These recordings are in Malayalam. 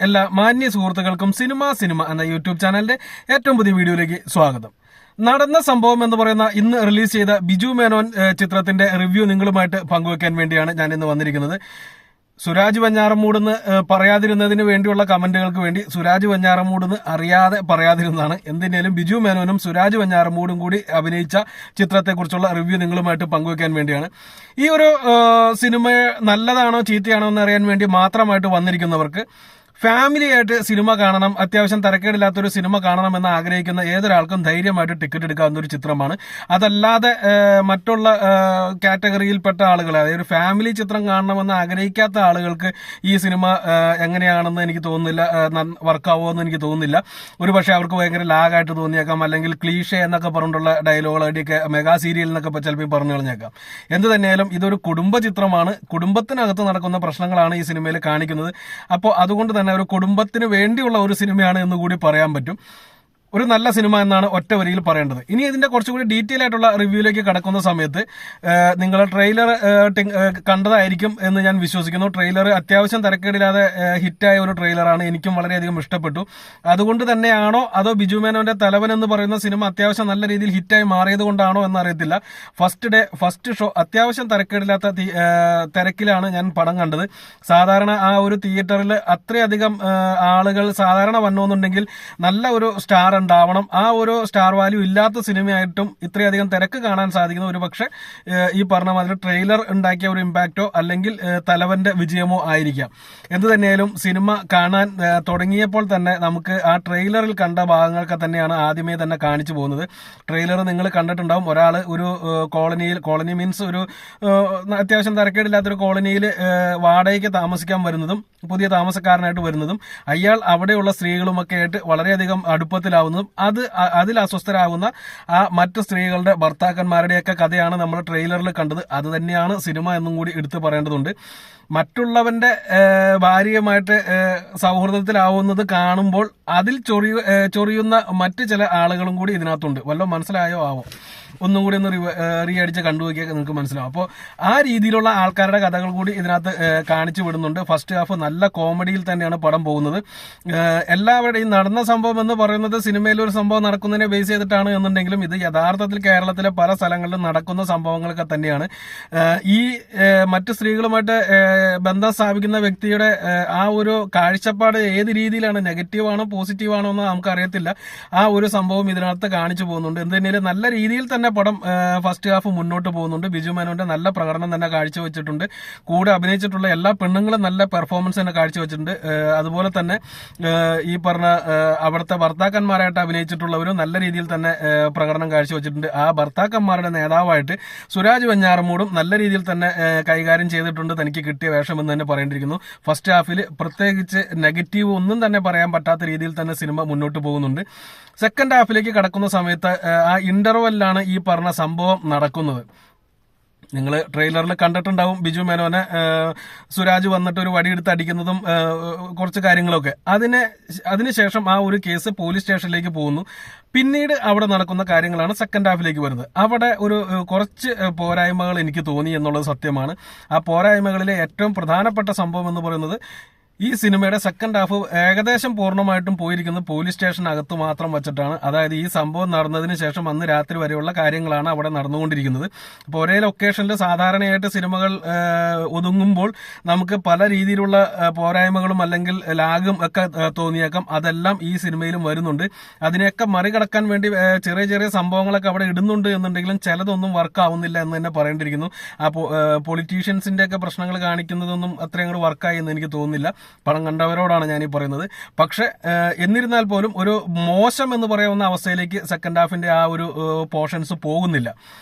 എല്ലാ മാന്യ സുഹൃത്തുക്കൾക്കും സിനിമ എന്ന യൂട്യൂബ് ചാനലിന്റെ ഏറ്റവും പുതിയ വീഡിയോയിലേക്ക് സ്വാഗതം. നടന്ന സംഭവം എന്ന് പറയുന്ന ഇന്ന് റിലീസ് ചെയ്ത ബിജു മേനോൻ ചിത്രത്തിന്റെ റിവ്യൂ നിങ്ങളുമായിട്ട് പങ്കുവെക്കാൻ വേണ്ടിയാണ് ഞാൻ ഇന്ന് വന്നിരിക്കുന്നത്. സുരാജ് വെഞ്ഞാറമൂടെന്ന് പറയാതിരുന്നതിന് വേണ്ടിയുള്ള കമന്റുകൾക്ക് വേണ്ടി സുരാജ് വെഞ്ഞാറമൂടെന്ന് അറിയാതെ പറയാതിരുന്നതാണ്. എന്തിനേലും ബിജു മേനോനും സുരാജ് വെഞ്ഞാറമൂടും കൂടി അഭിനയിച്ച ചിത്രത്തെക്കുറിച്ചുള്ള റിവ്യൂ നിങ്ങളുമായിട്ട് പങ്കുവെക്കാൻ വേണ്ടിയാണ്. ഈ ഒരു സിനിമ നല്ലതാണോ ചീത്തയാണോ എന്ന് അറിയാൻ വേണ്ടി മാത്രമായിട്ട് വന്നിരിക്കുന്നവർക്ക് ഫാമിലി ആയിട്ട് സിനിമ കാണണം, അത്യാവശ്യം തരക്കേടില്ലാത്തൊരു സിനിമ കാണണമെന്ന് ആഗ്രഹിക്കുന്ന ഏതൊരാൾക്കും ധൈര്യമായിട്ട് ടിക്കറ്റ് എടുക്കാവുന്ന ഒരു ചിത്രമാണ്. അതല്ലാതെ മറ്റുള്ള കാറ്റഗറിയിൽപ്പെട്ട ആളുകൾ, അതായത് ഒരു ഫാമിലി ചിത്രം കാണണമെന്ന് ആഗ്രഹിക്കാത്ത ആളുകൾക്ക് ഈ സിനിമ എങ്ങനെയാണെന്ന് എനിക്ക് തോന്നുന്നില്ല, വർക്കാവോ എന്ന് എനിക്ക് തോന്നുന്നില്ല. ഒരു പക്ഷേ അവർക്ക് ഭയങ്കര ലാഗായിട്ട് തോന്നിയേക്കാം, അല്ലെങ്കിൽ ക്ലീഷേ എന്നൊക്കെ പറഞ്ഞിട്ടുള്ള ഡയലോഗുകളൊക്കെ മെഗാ സീരിയൽ എന്നൊക്കെ ചിലപ്പോൾ പറഞ്ഞു കളഞ്ഞേക്കാം. എന്ത് തന്നെയായാലും ഇതൊരു കുടുംബ ചിത്രമാണ്. കുടുംബത്തിനകത്ത് നടക്കുന്ന പ്രശ്നങ്ങളാണ് ഈ സിനിമയിൽ കാണിക്കുന്നത്. അപ്പോൾ അതുകൊണ്ട് തന്നെ ഒരു കുടുംബത്തിന് വേണ്ടിയുള്ള ഒരു സിനിമയാണ് എന്ന് കൂടി പറയാൻ പറ്റും. ഒരു നല്ല സിനിമ എന്നാണ് ഒറ്റ വരിയിൽ പറയേണ്ടത്. ഇനി ഇതിന്റെ കുറച്ചുകൂടി ഡീറ്റെയിൽ ആയിട്ടുള്ള റിവ്യൂയിലേക്ക് കടക്കുന്ന സമയത്ത് നിങ്ങൾ ട്രെയിലർ കണ്ടതായിരിക്കും എന്ന് ഞാൻ വിശ്വസിക്കുന്നു. ട്രെയിലർ അത്യാവശ്യം തരക്കേടില്ലാതെ ഹിറ്റായ ഒരു ട്രെയിലറാണ്. എനിക്കും വളരെയധികം ഇഷ്ടപ്പെട്ടു. അതുകൊണ്ട് തന്നെയാണോ അതോ ബിജു മേനോന്റെ തലവൻ എന്ന് പറയുന്ന സിനിമ അത്യാവശ്യം നല്ല രീതിയിൽ ഹിറ്റായി മാറിയത് കൊണ്ടാണോ എന്നറിയത്തില്ല. ഫസ്റ്റ് ഷോ അത്യാവശ്യം തരക്കേടില്ലാത്ത തിരക്കിലാണ് ഞാൻ പടം കണ്ടത്. സാധാരണ ആ ഒരു തിയേറ്ററിൽ അത്രയധികം ആളുകൾ സാധാരണ വന്നോന്നുണ്ടെങ്കിൽ നല്ല ഒരു സ്റ്റാർ ഉണ്ടാവണം. ആ ഒരു സ്റ്റാർ വാല്യൂ ഇല്ലാത്ത സിനിമയായിട്ടും ഇത്രയധികം തിരക്ക് കാണാൻ സാധിക്കുന്ന ഒരു പക്ഷെ ഈ പറഞ്ഞ മാതിരി ട്രെയിലർ ഉണ്ടാക്കിയ ഒരു ഇമ്പാക്റ്റോ അല്ലെങ്കിൽ തലവന്റെ വിജയമോ ആയിരിക്കാം. എന്ത് തന്നെയാലും സിനിമ കാണാൻ തുടങ്ങിയപ്പോൾ തന്നെ നമുക്ക് ആ ട്രെയിലറിൽ കണ്ട ഭാഗങ്ങളൊക്കെ തന്നെയാണ് ആദ്യമേ തന്നെ കാണിച്ചു പോകുന്നത്. ട്രെയിലർ നിങ്ങൾ കണ്ടിട്ടുണ്ടാവും. ഒരാൾ ഒരു കോളനി മീൻസ് ഒരു അത്യാവശ്യം തരക്കേടില്ലാത്തൊരു കോളനിയിൽ വാടകയ്ക്ക് താമസിക്കാൻ വരുന്നതും പുതിയ താമസക്കാരനായിട്ട് വരുന്നതും അയാൾ അവിടെയുള്ള സ്ത്രീകളുമൊക്കെ ആയിട്ട് വളരെയധികം അടുപ്പത്തിലാവുന്നതും അതിൽ അസ്വസ്ഥരാകുന്ന ആ മറ്റ് സ്ത്രീകളുടെ ഭർത്താക്കന്മാരുടെയൊക്കെ കഥയാണ് നമ്മൾ ട്രെയിലറിൽ കണ്ടത്. അത് തന്നെയാണ് സിനിമ എന്നും കൂടി എടുത്തു പറയേണ്ടതുണ്ട്. മറ്റുള്ളവന്റെ ഭാര്യയുമായിട്ട് സൗഹൃദത്തിലാവുന്നത് കാണുമ്പോൾ അതിൽ ചൊറിയുന്ന മറ്റ് ചില ആളുകളും കൂടി ഇതിനകത്തുണ്ട്. വല്ലതും മനസ്സിലായോ ആവോ? ഒന്നും കൂടി ഒന്ന് റീ അടിച്ച് കണ്ടുപോക്കിയാൽ നിങ്ങൾക്ക് മനസ്സിലാവും. അപ്പോൾ ആ രീതിയിലുള്ള ആൾക്കാരുടെ കഥകൾ കൂടി ഇതിനകത്ത് കാണിച്ചു വിടുന്നുണ്ട്. ഫസ്റ്റ് ഹാഫ് നല്ല കോമഡിയിൽ തന്നെയാണ് പടം പോകുന്നത്. എല്ലാവരുടെയും നടന്ന സംഭവം എന്ന് പറയുന്നത് സിനിമയിൽ ഒരു സംഭവം നടക്കുന്നതിനെ ബേസ് ചെയ്തിട്ടാണ് എന്നുണ്ടെങ്കിലും ഇത് യഥാർത്ഥത്തിൽ കേരളത്തിലെ പല സ്ഥലങ്ങളിലും നടക്കുന്ന സംഭവങ്ങളൊക്കെ തന്നെയാണ്. ഈ മറ്റ് സ്ത്രീകളുമായിട്ട് ബന്ധം സ്ഥാപിക്കുന്ന വ്യക്തിയുടെ ആ ഒരു കാഴ്ചപ്പാട് ഏത് രീതിയിലാണ്, നെഗറ്റീവാണോ പോസിറ്റീവാണോ എന്ന് നമുക്കറിയത്തില്ല. ആ ഒരു സംഭവം ഇതിനകത്ത് കാണിച്ചു പോകുന്നുണ്ട്. എന്തിനേലും നല്ല രീതിയിൽ തന്നെ പടം ഫസ്റ്റ് ഹാഫ് മുന്നോട്ട് പോകുന്നുണ്ട്. ബിജു മേനോന്റെ നല്ല പ്രകടനം തന്നെ കാഴ്ചവെച്ചിട്ടുണ്ട്. കൂടെ അഭിനയിച്ചിട്ടുള്ള എല്ലാ പെണ്ണുങ്ങളും നല്ല പെർഫോമൻസ് തന്നെ കാഴ്ചവെച്ചിട്ടുണ്ട്. അതുപോലെ തന്നെ ഈ പറഞ്ഞ അവിടുത്തെ ഭർത്താക്കന്മാരായിട്ട് അഭിനയിച്ചിട്ടുള്ളവരും നല്ല രീതിയിൽ തന്നെ പ്രകടനം കാഴ്ചവെച്ചിട്ടുണ്ട്. ആ ഭർത്താക്കന്മാരുടെ നേതാവായിട്ട് സുരാജ് വെഞ്ഞാറമൂടും നല്ല രീതിയിൽ തന്നെ കൈകാര്യം ചെയ്തിട്ടുണ്ട്. തനിക്ക് കിട്ടിയ വേഷം എന്ന് തന്നെ പറയേണ്ടിയിരിക്കുന്നു. ഫസ്റ്റ് ഹാഫിൽ പ്രത്യേകിച്ച് നെഗറ്റീവ് ഒന്നും തന്നെ പറയാൻ പറ്റാത്ത രീതിയിൽ തന്നെ സിനിമ മുന്നോട്ട് പോകുന്നുണ്ട്. സെക്കൻഡ് ഹാഫിലേക്ക് കടക്കുന്ന സമയത്ത് ആ ഇന്റർവെല്ലാണ് ഈ പറഞ്ഞ സംഭവം നടക്കുന്നത്. നിങ്ങൾ ട്രെയിലറിൽ കണ്ടിട്ടുണ്ടാവും. ബിജു മേനോനെ സുരാജ് വന്നിട്ട് ഒരു വടിയെടുത്ത് അടിക്കുന്നതും കുറച്ച് കാര്യങ്ങളൊക്കെ. അതിനുശേഷം ആ ഒരു കേസ് പോലീസ് സ്റ്റേഷനിലേക്ക് പോകുന്നു. പിന്നീട് അവിടെ നടക്കുന്ന കാര്യങ്ങളാണ് സെക്കൻഡ് ഹാഫിലേക്ക് വരുന്നത്. അവിടെ ഒരു കുറച്ച് പോരായ്മകൾ എനിക്ക് തോന്നി എന്നുള്ളത് സത്യമാണ്. ആ പോരായ്മകളിലെ ഏറ്റവും പ്രധാനപ്പെട്ട സംഭവം എന്ന് പറയുന്നത് ഈ സിനിമയുടെ സെക്കൻഡ് ഹാഫ് ഏകദേശം പൂർണ്ണമായിട്ടും പോയിരിക്കുന്നത് പോലീസ് സ്റ്റേഷനകത്ത് മാത്രം വെച്ചിട്ടാണ്. അതായത് ഈ സംഭവം നടന്നതിന് ശേഷം അന്ന് രാത്രി വരെയുള്ള കാര്യങ്ങളാണ് അവിടെ നടന്നുകൊണ്ടിരിക്കുന്നത്. അപ്പോൾ ഒരേ ലൊക്കേഷനിൽ സാധാരണയായിട്ട് സിനിമകൾ ഒതുങ്ങുമ്പോൾ നമുക്ക് പല രീതിയിലുള്ള പോരായ്മകളും അല്ലെങ്കിൽ ലാഗും ഒക്കെ തോന്നിയേക്കാം. അതെല്ലാം ഈ സിനിമയിലും വരുന്നുണ്ട്. അതിനെയൊക്കെ മറികടക്കാൻ വേണ്ടി ചെറിയ ചെറിയ സംഭവങ്ങളൊക്കെ അവിടെ ഇടുന്നുണ്ട് എന്നുണ്ടെങ്കിലും ചിലതൊന്നും വർക്ക് ആവുന്നില്ല എന്ന് തന്നെ പറയേണ്ടിയിരിക്കുന്നു. ആ പൊളിറ്റീഷ്യൻസിന്റെ ഒക്കെ പ്രശ്നങ്ങൾ കാണിക്കുന്നതൊന്നും അത്രയും അങ്ങോട്ട് വർക്കായി എന്ന് എനിക്ക് തോന്നുന്നില്ല. പടം കണ്ടവരോടാണ് ഞാനീ പറയുന്നത്. പക്ഷെ എന്നിരുന്നാൽ പോലും ഒരു മോശം എന്ന് പറയാവുന്ന അവസ്ഥയിലേക്ക് സെക്കൻഡ് ഹാഫിന്റെ ആ ഒരു പോർഷൻസ് പോകുന്നില്ല.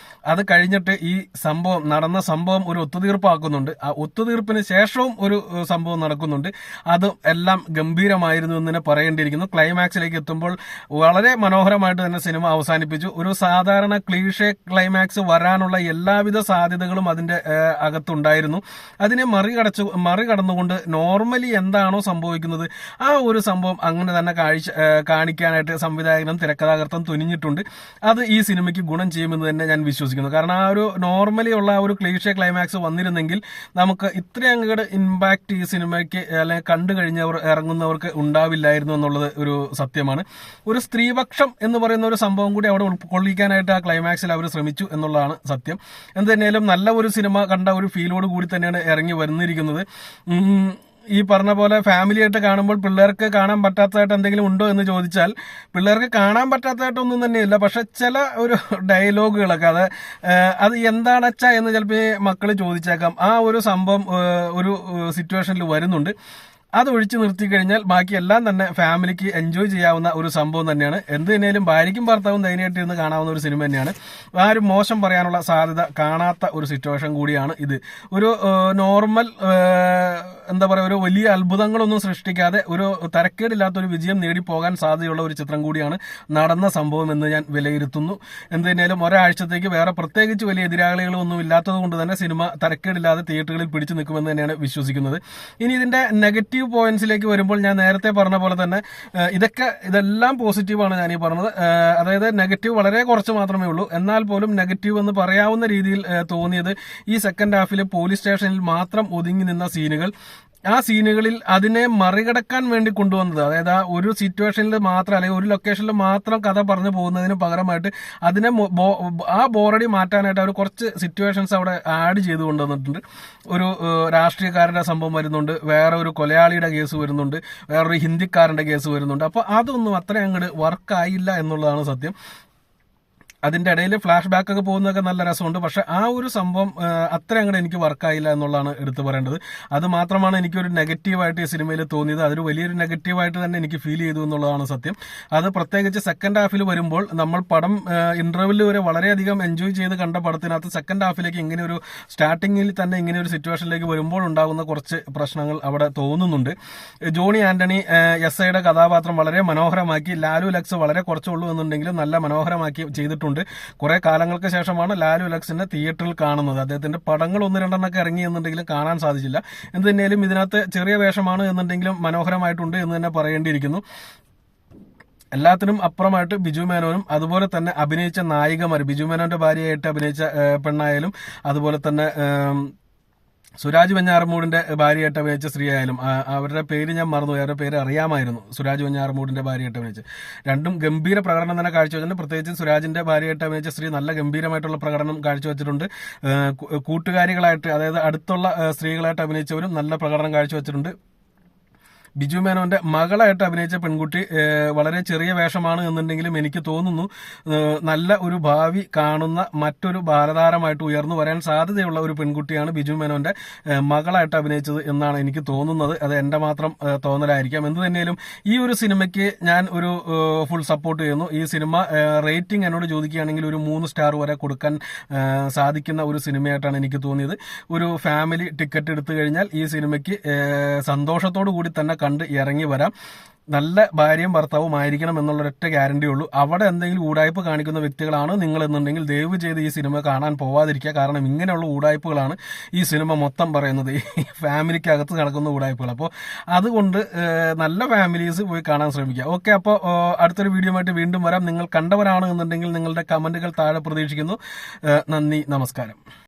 അത് കഴിഞ്ഞിട്ട് ഈ നടന്ന സംഭവം ഒരു ഒത്തുതീർപ്പാക്കുന്നുണ്ട്. ആ ഒത്തുതീർപ്പിന് ശേഷവും ഒരു സംഭവം നടക്കുന്നുണ്ട്. അത് എല്ലാം ഗംഭീരമായിരുന്നു എന്ന് തന്നെ പറയേണ്ടിയിരിക്കുന്നു. ക്ലൈമാക്സിലേക്ക് എത്തുമ്പോൾ വളരെ മനോഹരമായിട്ട് തന്നെ സിനിമ അവസാനിപ്പിച്ചു. ഒരു സാധാരണ ക്ലീഷേ ക്ലൈമാക്സ് വരാനുള്ള എല്ലാവിധ സാധ്യതകളും അതിന്റെ അകത്തുണ്ടായിരുന്നു. അതിനെ മറികടന്നുകൊണ്ട് നോർമലി എന്താണോ സംഭവിക്കുന്നത് ആ ഒരു സംഭവം അങ്ങനെ തന്നെ കാണിക്കാനായിട്ട് സംവിധായകനും തിരക്കഥാകൃത്തും തുനിഞ്ഞിട്ടുണ്ട്. അത് ഈ സിനിമയ്ക്ക് ഗുണം ചെയ്യുമെന്ന് തന്നെ ഞാൻ വിശ്വസിക്കുന്നു. വിശ്വസിക്കുന്നു. കാരണം ആ ഒരു നോർമലി ഉള്ള ആ ഒരു ക്ലീഷേ ക്ലൈമാക്സ് വന്നിരുന്നെങ്കിൽ നമുക്ക് ഇത്രയും അങ്ങോട്ട് ഇമ്പാക്ട് ഈ സിനിമയ്ക്ക് അല്ലെങ്കിൽ കണ്ടു കഴിഞ്ഞവർ ഇറങ്ങുന്നവർക്ക് ഉണ്ടാവില്ലായിരുന്നു എന്നുള്ളത് ഒരു സത്യമാണ്. ഒരു സ്ത്രീപക്ഷം എന്ന് പറയുന്ന ഒരു സംഭവം കൂടി അവിടെ ഉൾക്കൊള്ളിക്കാനായിട്ട് ആ ക്ലൈമാക്സിൽ അവർ ശ്രമിച്ചു എന്നുള്ളതാണ് സത്യം. എന്ത് തന്നെയാലും നല്ല ഒരു സിനിമ കണ്ട ഒരു ഫീലോട് കൂടി തന്നെയാണ് ഇറങ്ങി വന്നിരിക്കുന്നത്. ഈ പറഞ്ഞ പോലെ ഫാമിലി ആയിട്ട് കാണുമ്പോൾ പിള്ളേർക്ക് കാണാൻ പറ്റാത്തതായിട്ട് എന്തെങ്കിലും ഉണ്ടോ എന്ന് ചോദിച്ചാൽ പിള്ളേർക്ക് കാണാൻ പറ്റാത്തതായിട്ടൊന്നും തന്നെയില്ല. പക്ഷെ ചില ഒരു ഡയലോഗുകളൊക്കെ അത് എന്താണച്ചാ എന്ന് ചിലപ്പോൾ മക്കൾ ചോദിച്ചേക്കാം. ആ ഒരു സംഭവം ഒരു സിറ്റുവേഷനിൽ വരുന്നുണ്ട്. അത് ഒഴിച്ചു നിർത്തി കഴിഞ്ഞാൽ ബാക്കി എല്ലാം തന്നെ ഫാമിലിക്ക് എൻജോയ് ചെയ്യാവുന്ന ഒരു സംഭവം തന്നെയാണ്. എന്ത് തന്നെയാലും ഭാര്യയ്ക്കും ഭർത്താവും ധൈര്യമായിട്ട് ഇരുന്ന് കാണാവുന്ന ഒരു സിനിമ തന്നെയാണ്. ആരും മോശം പറയാനുള്ള സാധ്യത കാണാത്ത ഒരു സിറ്റുവേഷൻ കൂടിയാണ് ഇത്. ഒരു നോർമൽ എന്താ പറയുക, ഒരു വലിയ അത്ഭുതങ്ങളൊന്നും സൃഷ്ടിക്കാതെ ഒരു തരക്കേടില്ലാത്ത ഒരു വിജയം നേടിപ്പോകാൻ സാധ്യതയുള്ള ഒരു ചിത്രം കൂടിയാണ് നടന്ന സംഭവം എന്ന് ഞാൻ വിലയിരുത്തുന്നു. എന്ത് തന്നെയാലും ഒരാഴ്ചത്തേക്ക് വേറെ പ്രത്യേകിച്ച് വലിയ എതിരാളികളൊന്നും ഇല്ലാത്തത് കൊണ്ട് തന്നെ സിനിമ തരക്കേടില്ലാതെ തിയേറ്ററുകളിൽ പിടിച്ചു നിൽക്കുമെന്ന് തന്നെയാണ് വിശ്വസിക്കുന്നത്. ഇനി ഇതിന്റെ നെഗറ്റീവ് പോയിന്റ്സിലേക്ക് വരുമ്പോൾ ഞാൻ നേരത്തെ പറഞ്ഞ പോലെ തന്നെ ഇതെല്ലാം പോസിറ്റീവാണ് ഞാൻ ഈ പറഞ്ഞത്. അതായത് നെഗറ്റീവ് വളരെ കുറച്ച് മാത്രമേ ഉള്ളൂ. എന്നാൽ പോലും നെഗറ്റീവ് എന്ന് പറയാവുന്ന രീതിയിൽ തോന്നിയത് ഈ സെക്കൻഡ് ഹാഫിൽ പോലീസ് സ്റ്റേഷനിൽ മാത്രം ഒതുങ്ങി നിന്ന സീനുകൾ, ആ സീനുകളിൽ അതിനെ മറികടക്കാൻ വേണ്ടി കൊണ്ടുവന്നത്, അതായത് ആ ഒരു സിറ്റുവേഷനിൽ മാത്രം അല്ലെങ്കിൽ ഒരു ലൊക്കേഷനിൽ മാത്രം കഥ പറഞ്ഞു പോകുന്നതിന് പകരമായിട്ട് അതിനെ ആ ബോറടി മാറ്റാനായിട്ട് അവർ കുറച്ച് സിറ്റുവേഷൻസ് അവിടെ ആഡ് ചെയ്ത് കൊണ്ടുവന്നിട്ടുണ്ട്. ഒരു രാഷ്ട്രീയക്കാരന്റെ സംഭവം വരുന്നുണ്ട്, വേറെ ഒരു കൊലയാളിയുടെ കേസ് വരുന്നുണ്ട്, വേറൊരു ഹിന്ദിക്കാരന്റെ കേസ് വരുന്നുണ്ട്. അപ്പോൾ അതൊന്നും അത്രയും അങ്ങോട്ട് വർക്കായില്ല എന്നുള്ളതാണ് സത്യം. അതിന്റെ ഇടയിൽ ഫ്ലാഷ് ബാക്ക് ഒക്കെ പോകുന്നതൊക്കെ നല്ല രസമുണ്ട്. പക്ഷെ ആ ഒരു സംഭവം അത്ര അങ്ങോട്ട് എനിക്ക് വർക്കായില്ല എന്നുള്ളതാണ് എടുത്തു പറയേണ്ടത്. അത് മാത്രമാണ് എനിക്കൊരു നെഗറ്റീവായിട്ട് ഈ സിനിമയിൽ തോന്നിയത്. അതൊരു വലിയൊരു നെഗറ്റീവായിട്ട് തന്നെ എനിക്ക് ഫീൽ ചെയ്തു എന്നുള്ളതാണ് സത്യം. അത് പ്രത്യേകിച്ച് സെക്കൻഡ് ഹാഫിൽ വരുമ്പോൾ നമ്മൾ പടം ഇന്റർവെല്ലിൽ വരെ വളരെയധികം എൻജോയ് ചെയ്ത് കണ്ട പടത്തിനകത്ത് സെക്കൻഡ് ഹാഫിലേക്ക് ഇങ്ങനെ ഒരു സ്റ്റാർട്ടിങ്ങിൽ തന്നെ ഇങ്ങനെ ഒരു സിറ്റുവേഷനിലേക്ക് വരുമ്പോൾ ഉണ്ടാകുന്ന കുറച്ച് പ്രശ്നങ്ങൾ അവിടെ തോന്നുന്നുണ്ട്. ജോണി ആന്റണി എസ്ഐയുടെ കഥാപാത്രം വളരെ മനോഹരമാക്കി. ലാലു ലക്സ് വളരെ കുറച്ചുള്ളൂ എന്നുണ്ടെങ്കിലും നല്ല മനോഹരമാക്കി ചെയ്തിട്ടുണ്ട്. കുറെ കാലങ്ങൾക്ക് ശേഷമാണ് ലാലു ലക്സിന്റെ തിയേറ്ററിൽ കാണുന്നത്. അദ്ദേഹത്തിന്റെ പടങ്ങൾ 1-2 ഇറങ്ങി എന്നുണ്ടെങ്കിലും കാണാൻ സാധിച്ചില്ല. എന്ത് തന്നെയാലും ഇതിനകത്ത് ചെറിയ വേഷമാണ് എന്നുണ്ടെങ്കിലും മനോഹരമായിട്ടുണ്ട് എന്ന് തന്നെ പറയേണ്ടിയിരിക്കുന്നു. എല്ലാത്തിനും അപ്പുറമായിട്ട് ബിജു മേനോനും അതുപോലെ തന്നെ അഭിനയിച്ച നായികമാർ, ബിജു മേനോന്റെ ഭാര്യയായിട്ട് അഭിനയിച്ച പെണ്ണായാലും അതുപോലെ തന്നെ സുരാജ് വെഞ്ഞാറമൂടിന്റെ ഭാര്യയായിട്ട് അഭിനയിച്ച സ്ത്രീ ആയാലും, അവരുടെ പേര് ഞാൻ മറന്നു, അവരുടെ പേര് അറിയാമായിരുന്നു. സുരാജ് വെഞ്ഞാറമൂടിന്റെ ഭാര്യയായിട്ട് അഭിനയിച്ച് രണ്ടും ഗംഭീര പ്രകടനം തന്നെ കാഴ്ചവെച്ചിട്ടുണ്ട്. പ്രത്യേകിച്ച് സുരാജിന്റെ ഭാര്യയായിട്ട് അഭിനയിച്ച സ്ത്രീ നല്ല ഗംഭീരമായിട്ടുള്ള പ്രകടനം കാഴ്ചവെച്ചിട്ടുണ്ട്. കൂട്ടുകാരികളായിട്ട്, അതായത് അടുത്തുള്ള സ്ത്രീകളായിട്ട് അഭിനയിച്ചവരും നല്ല പ്രകടനം കാഴ്ചവെച്ചിട്ടുണ്ട്. ബിജു മേനോന്റെ മകളായിട്ട് അഭിനയിച്ച പെൺകുട്ടി വളരെ ചെറിയ വേഷമാണ് എന്നുണ്ടെങ്കിലും എനിക്ക് തോന്നുന്നു നല്ല ഒരു ഭാവി കാണുന്ന മറ്റൊരു ബാലതാരമായിട്ട് ഉയർന്നു വരാൻ സാധ്യതയുള്ള ഒരു പെൺകുട്ടിയാണ് ബിജു മേനോന്റെ മകളായിട്ട് അഭിനയിച്ചത് എന്നാണ് എനിക്ക് തോന്നുന്നത്. അത് എന്റെ മാത്രം തോന്നലായിരിക്കാം. എന്ത് തന്നെയാലും ഈ ഒരു സിനിമയ്ക്ക് ഞാൻ ഒരു ഫുൾ സപ്പോർട്ട് ചെയ്യുന്നു. ഈ സിനിമ റേറ്റിംഗ് എന്നോട് ചോദിക്കുകയാണെങ്കിൽ ഒരു 3 സ്റ്റാർ വരെ കൊടുക്കാൻ സാധിക്കുന്ന ഒരു സിനിമയായിട്ടാണ് എനിക്ക് തോന്നിയത്. ഒരു ഫാമിലി ടിക്കറ്റ് എടുത്തു കഴിഞ്ഞാൽ ഈ സിനിമയ്ക്ക് സന്തോഷത്തോടു കൂടി തന്നെ കണ്ട് ഇറങ്ങി വരാം. നല്ല ഭാര്യയും ഭർത്താവും ആയിരിക്കണം എന്നുള്ളൊരൊറ്റ ഗ്യാരണ്ടി ഉള്ളൂ. അവിടെ എന്തെങ്കിലും ഊടായ്പ കാണിക്കുന്ന വ്യക്തികളാണ് നിങ്ങൾ എന്നുണ്ടെങ്കിൽ ദയവ് ചെയ്ത് ഈ സിനിമ കാണാൻ പോവാതിരിക്കുക. കാരണം ഇങ്ങനെയുള്ള ഊടായ്പകളാണ് ഈ സിനിമ മൊത്തം പറയുന്നത്, ഈ ഫാമിലിക്കകത്ത് നടക്കുന്ന ഊടായ്പകൾ. അപ്പോൾ അതുകൊണ്ട് നല്ല ഫാമിലീസ് പോയി കാണാൻ ശ്രമിക്കുക. ഓക്കെ, അപ്പോൾ അടുത്തൊരു വീഡിയോ ആയിട്ട് വീണ്ടും വരാം. നിങ്ങൾ കണ്ടവരാണ് എന്നുണ്ടെങ്കിൽ നിങ്ങളുടെ കമന്റുകൾ താഴെ പ്രതീക്ഷിക്കുന്നു. നന്ദി, നമസ്കാരം.